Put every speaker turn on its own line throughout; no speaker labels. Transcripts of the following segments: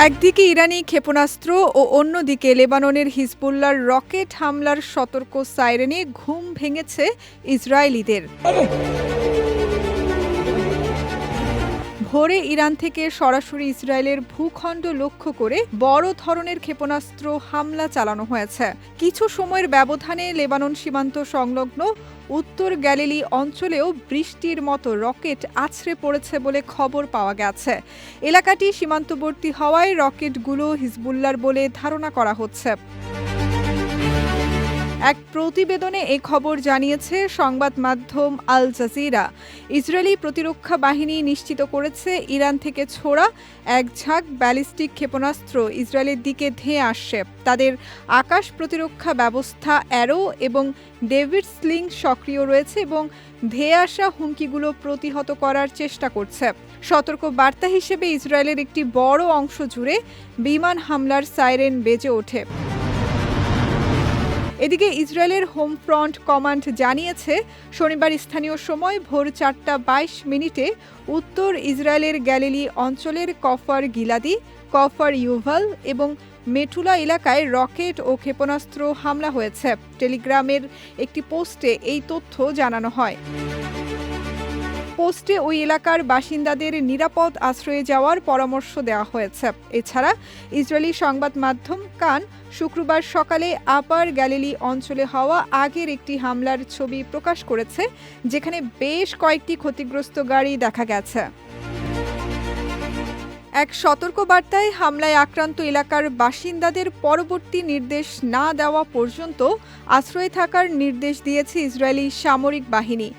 একদিকে ইরানি ক্ষেপণাস্ত্র ও অন্যদিকে লেবাননের হিজবুল্লাহর রকেট হামলার সতর্ক সাইরেনে ঘুম ভেঙেছে ইসরায়েলিদের। ভোরে ইরান থেকে সরাসরি ইসরায়েলের ভূখণ্ড লক্ষ্য করে বড় ধরনের ক্ষেপণাস্ত্র হামলা চালানো হয়েছে। কিছু সময়ের ব্যবধানে লেবানন সীমান্ত সংলগ্ন উত্তর গ্যালিলি অঞ্চলেও বৃষ্টির মতো রকেট আছড়ে পড়েছে বলে খবর পাওয়া গেছে। এলাকাটি সীমান্তবর্তী হওয়ায় রকেটগুলো হিজবুল্লাহর বলে ধারণা করা হচ্ছে। এক প্রতিবেদনে এই খবর জানিয়েছে সংবাদ মাধ্যম আল জাজিরা। ইসরায়েলি প্রতিরক্ষা বাহিনী নিশ্চিত করেছে ইরান থেকে ছোড়া এক ঝাঁক ব্যালিস্টিক ক্ষেপণাস্ত্র ইসরায়েলের দিকে ধেয়ে আসছে। তাদের আকাশ প্রতিরক্ষা ব্যবস্থা অ্যারো এবং ডেভিড স্লিং সক্রিয় রয়েছে এবং ধেয়ে আসা হুমকিগুলো প্রতিহত করার চেষ্টা করছে। সতর্ক বার্তা হিসেবে ইসরায়েলের একটি বড় অংশ জুড়ে বিমান হামলার সাইরেন বেজে ওঠে। এদিকে ইসরায়েলের হোম ফ্রন্ট কমান্ড জানিয়েছে শনিবার স্থানীয় সময় ভোর 4:22 উত্তর ইসরায়েলের গ্যালিলি অঞ্চলের কফর গিলাদি, কফর ইউভাল এবং মেটুলা এলাকায় রকেট ও ক্ষেপণাস্ত্র হামলা হয়েছে। টেলিগ্রামের একটি পোস্টে এই তথ্য জানানো হয়। পোস্টে ওই এলাকার বাসিন্দাদের নিরাপদ আশ্রয়ে যাওয়ার পরামর্শ দেওয়া হয়েছে। এছাড়া ইসরায়েলি সংবাদ মাধ্যম কান শুক্রবার সকালে আপার গ্যালিলি অঞ্চলে হওয়া আগের একটি হামলার ছবি প্রকাশ করেছে, যেখানে বেশ কয়েকটি ক্ষতিগ্রস্ত গাড়ি দেখা গেছে। এক সতর্কবার্তায় হামলায় আক্রান্ত এলাকার বাসিন্দাদের পরবর্তী নির্দেশ না দেওয়া পর্যন্ত আশ্রয়ে থাকার নির্দেশ দিয়েছে ইসরায়েলি সামরিক বাহিনী।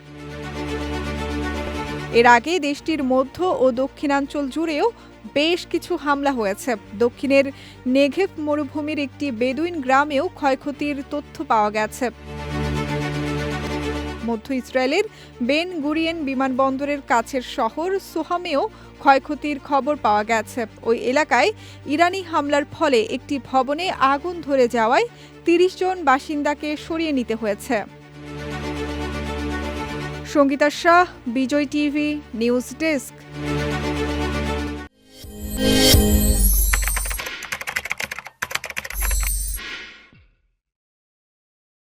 এর আগে দেশটির মধ্য ও দক্ষিণাঞ্চল জুড়েও বেশ কিছু হামলা হয়েছে। দক্ষিণের নেঘেভ মরুভূমির একটি বেদুইন গ্রামেও ক্ষয়ক্ষতির তথ্য পাওয়া গেছে। মধ্য ইসরায়েলের বেন গুরিয়েন বিমানবন্দরের কাছের শহর সোহামেও ক্ষয়ক্ষতির খবর পাওয়া গেছে। ওই এলাকায় ইরানি হামলার ফলে একটি ভবনে আগুন ধরে যাওয়ায় ৩০ জন বাসিন্দাকে সরিয়ে নিতে হয়েছে। সঙ্গীতা শাহ, বিজয় টিভি, নিউজ ডেস্ক।